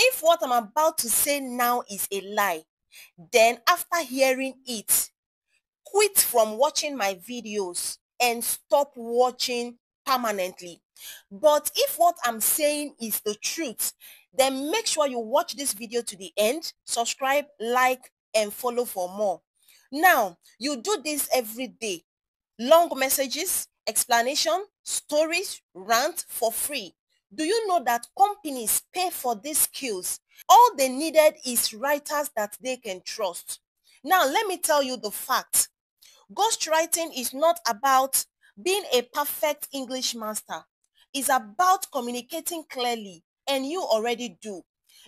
If what I'm about to say now is a lie, then after hearing it, quit from watching my videos and stop watching permanently. But if what I'm saying is the truth, then make sure you watch this video to the end, subscribe, like, and follow for more. Now, you do this every day. Long messages, explanation, stories, rant for free. Do you know that companies pay for these skills? All they needed is writers that they can trust. Now, let me tell you the fact. Ghostwriting is not about being a perfect English master. It's about communicating clearly, and you already do.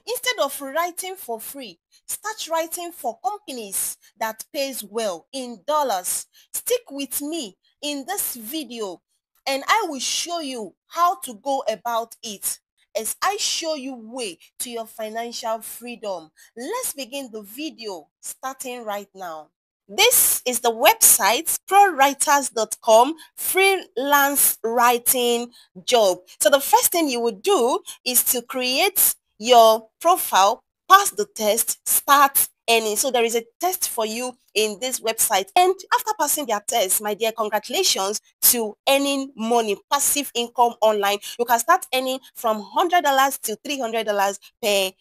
Instead of writing for free, start writing for companies that pays well in dollars. Stick with me in this video and I will show you how to go about it as I show you way to your financial freedom. Let's begin the video starting right now. This is the website prowriters.com freelance writing job. So the first thing you would do is to create your profile, pass the test, start earning. So there is a test for you in this website. And after passing their test, my dear, congratulations to earning money, passive income online. You can start earning from $100 to $300 per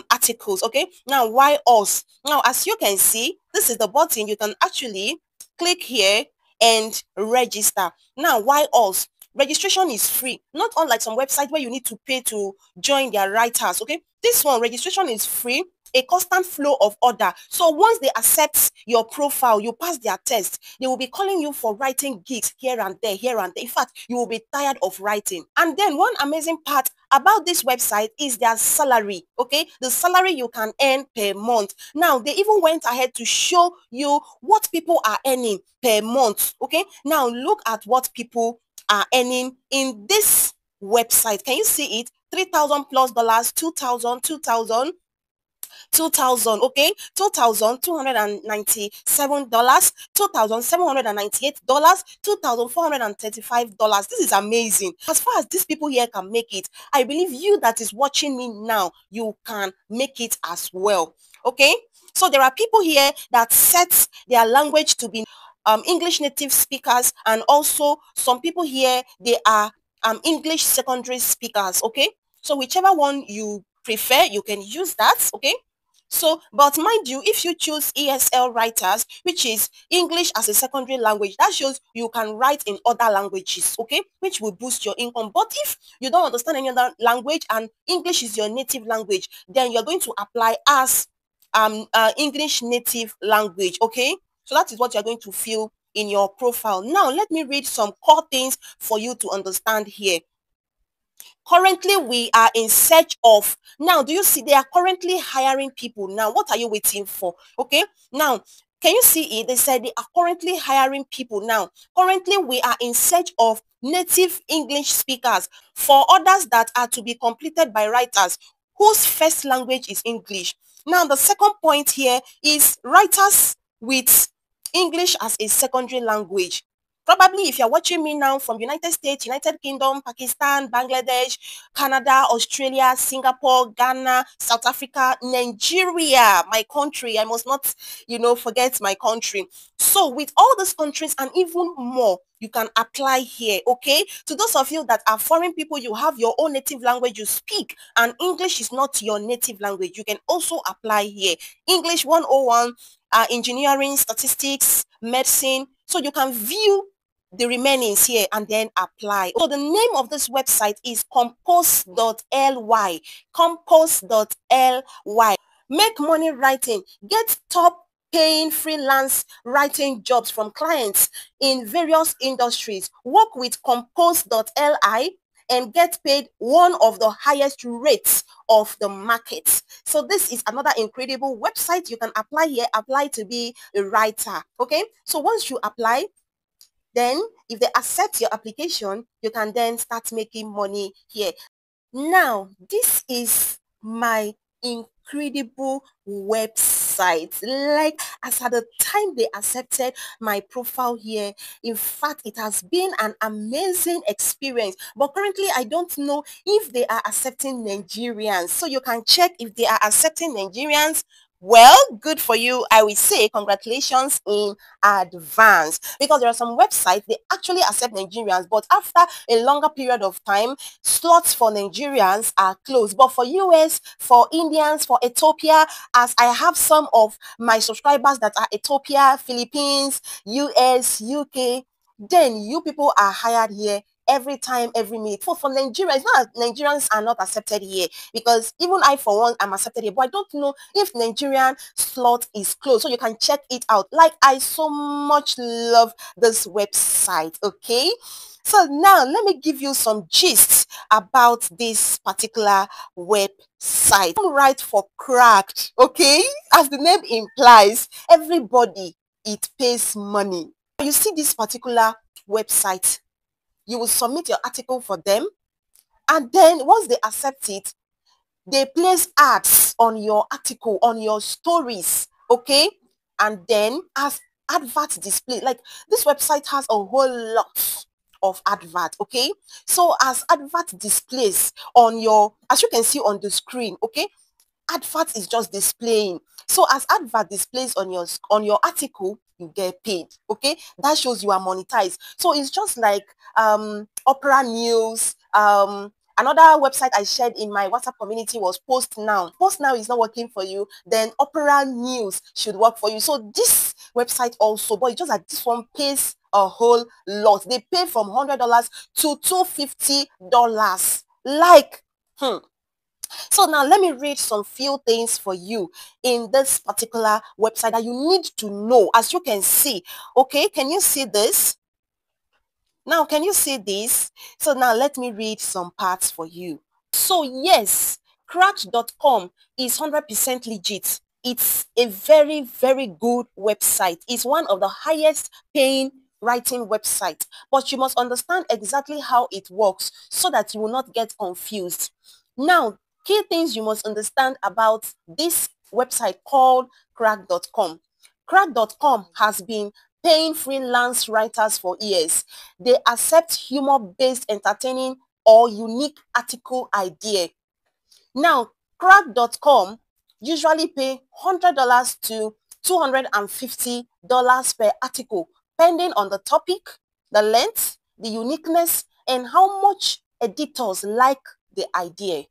articles. Okay, now why us? Now as you can see, this is the button. You can actually click here and register. Now why us? Registration is free, not unlike some website where you need to pay to join their writers. Okay, this one registration is free, a constant flow of order. So once they accept your profile, you pass their test, they will be calling you for writing gigs here and there, here and there. In fact, you will be tired of writing. And then one amazing part about this website is their salary. Okay, the salary you can earn per month. Now they even went ahead to show you what people are earning per month. Okay, now look at what people are earning in this website. Can you see it? 3,000 plus dollars, 2,000, 2,000, okay, $2,297, $2,798, $2,435. This is amazing. As far as these people here can make it, I believe you that is watching me now, you can make it as well. Okay, so there are people here that set their language to be English native speakers, and also some people here, they are English secondary speakers. Okay, so whichever one you prefer, you can use that. Okay, so, but mind you, if you choose ESL writers, which is English as a secondary language, that shows you can write in other languages, okay, which will boost your income. But if you don't understand any other language and English is your native language, then you're going to apply as English native language, okay? So that is what you're going to fill in your profile. Now, let me read some core things for you to understand here. Currently, we are in search of, now do you see they are currently hiring people. Now what are you waiting for? Okay, now can you see it? They said they are currently hiring people. Now currently we are in search of native English speakers for orders that are to be completed by writers whose first language is English. Now the second point here is writers with English as a secondary language. Probably if you're watching me now from United States, United Kingdom, Pakistan, Bangladesh, Canada, Australia, Singapore, Ghana, South Africa, Nigeria, my country, I must not, forget my country. So with all these countries and even more, you can apply here, okay? To those of you that are foreign people, you have your own native language you speak, and English is not your native language. You can also apply here. English 101, engineering, statistics, medicine. So you can view the remainings here and then apply. So the name of this website is Compost.ly. Compost.ly. Make money writing. Get top paying freelance writing jobs from clients in various industries. Work with Compost.ly and get paid one of the highest rates of the market. So this is another incredible website. You can apply here, apply to be a writer. Okay, so once you apply, then if they accept your application, you can then start making money here. Now, this is my incredible website. website. Like, as at the time they accepted my profile here, in fact, it has been an amazing experience. But currently, I don't know if they are accepting Nigerians. So you can check if they are accepting Nigerians. Well, good for you. I will say congratulations in advance, because there are some websites they actually accept Nigerians, but after a longer period of time, slots for Nigerians are closed. But for US, for Indians, for Ethiopia, as I have some of my subscribers that are Ethiopia, Philippines, US, UK, then you people are hired here every time, every minute. For Nigeria, it's not that Nigerians are not accepted here, because even I, for one, am accepted here, but I don't know if Nigerian slot is closed. So you can check it out. Like, I so much love this website, okay? So now let me give you some gist about this particular website. Right for cracked, okay? As the name implies, everybody, it pays money. You see this particular website, you will submit your article for them, and then once they accept it, they place ads on your article, on your stories, okay? And then as advert display, like, this website has a whole lot of advert, okay? So as advert displays on your, as you can see on the screen, okay, advert is just displaying. So as advert displays on your article, you get paid, okay? That shows you are monetized. So it's just like Opera News. Another website I shared in my WhatsApp community was Post Now. Post Now is not working for you, then Opera News should work for you. So this website also, but it's just that this one pays a whole lot. They pay from $100 to $250. Like, So now let me read some few things for you in this particular website that you need to know. As you can see, okay, can you see this? Now, can you see this? So now let me read some parts for you. So yes, cracked.com is 100% legit. It's a very, very good website. It's one of the highest paying writing websites. But you must understand exactly how it works so that you will not get confused. Now, key things you must understand about this website called crack.com. Crack.com has been paying freelance writers for years. They accept humor-based entertaining or unique article idea. Now, crack.com usually pay $100 to $250 per article, depending on the topic, the length, the uniqueness, and how much editors like the idea.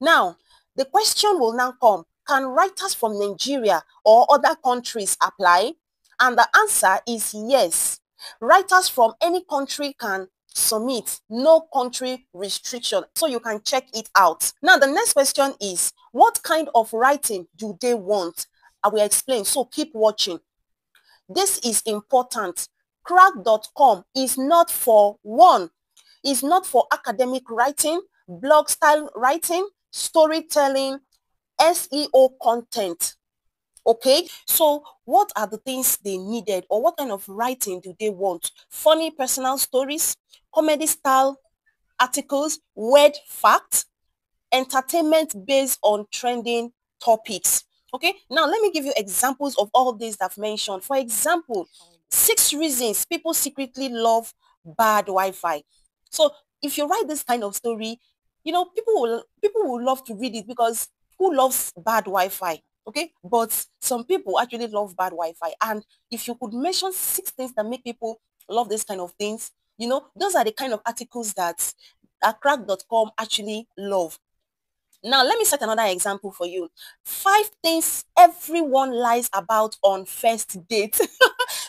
Now, the question will now come, can writers from Nigeria or other countries apply? And the answer is yes. Writers from any country can submit, no country restriction. So you can check it out. Now, the next question is, what kind of writing do they want? I will explain, so keep watching. This is important. Crack.com is not for is not for academic writing, blog style writing, storytelling, SEO content. Okay, so what are the things they needed, or what kind of writing do they want? Funny personal stories, comedy style articles, word facts, entertainment based on trending topics. Okay, now let me give you examples of all these that I've mentioned. For example, 6 reasons people secretly love bad Wi-Fi. So if you write this kind of story, people will love to read it, because who loves bad Wi-Fi? Okay, but some people actually love bad Wi-Fi. And if you could mention 6 things that make people love this kind of things, those are the kind of articles that crack.com actually love. Now, let me set another example for you. 5 things everyone lies about on first date.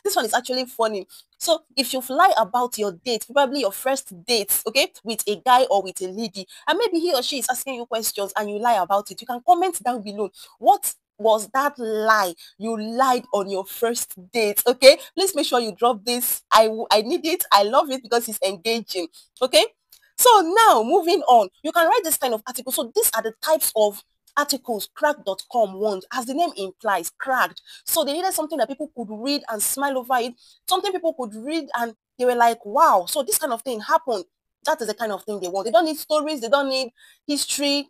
This one is actually funny. So, if you lie about your date, probably your first date, okay, with a guy or with a lady, and maybe he or she is asking you questions and you lie about it, you can comment down below. What was that lie you lied on your first date? Okay, please make sure you drop this. I need it. I love it because it's engaging. Okay. So now, moving on, you can write this kind of article. So these are the types of articles crack.com wants, as the name implies, cracked. So they needed something that people could read and smile over it, something people could read and they were like, wow, so this kind of thing happened. That is the kind of thing they want. They don't need stories. They don't need history.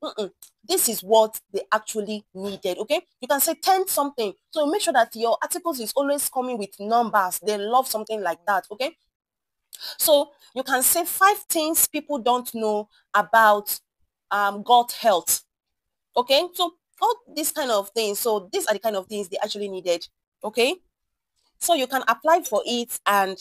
This is what they actually needed. Okay, you can say 10 something. So make sure that your articles is always coming with numbers. They love something like that. Okay, so you can say 5 things people don't know about gut health. Okay, so all these kind of things. So these are the kind of things they actually needed. Okay, so you can apply for it and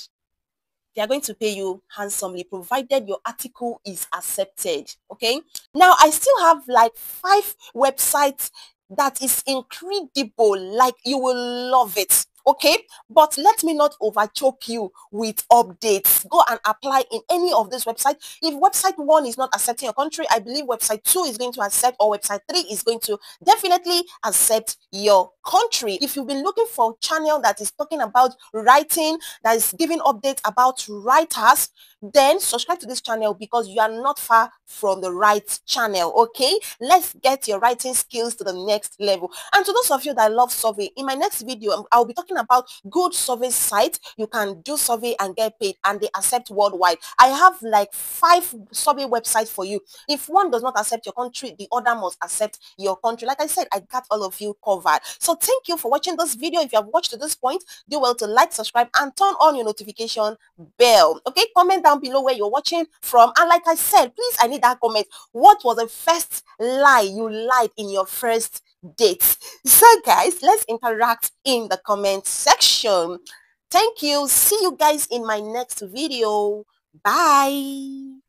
they are going to pay you handsomely provided your article is accepted. Okay, now I still have like 5 websites that is incredible, like you will love it. Okay, but let me not overchoke you with updates. Go and apply in any of these websites. If website 1 is not accepting your country, I believe website 2 is going to accept, or website 3 is going to definitely accept your country. If you've been looking for a channel that is talking about writing, that is giving updates about writers, then subscribe to this channel because you are not far from the right channel. Okay, let's get your writing skills to the next level. And to those of you that love survey, in my next video I'll be talking about good survey sites. You can do survey and get paid, and they accept worldwide. I have like 5 survey websites for you. If one does not accept your country, the other must accept your country. Like I said, I got all of you covered. So thank you for watching this video. If you have watched to this point, do well to like, subscribe, and turn on your notification bell. Okay, comment down below where you're watching from, and like I said, please, I need that comment. What was the first lie you lied in your first date? So guys, let's interact in the comment section. Thank you. See you guys in my next video. Bye.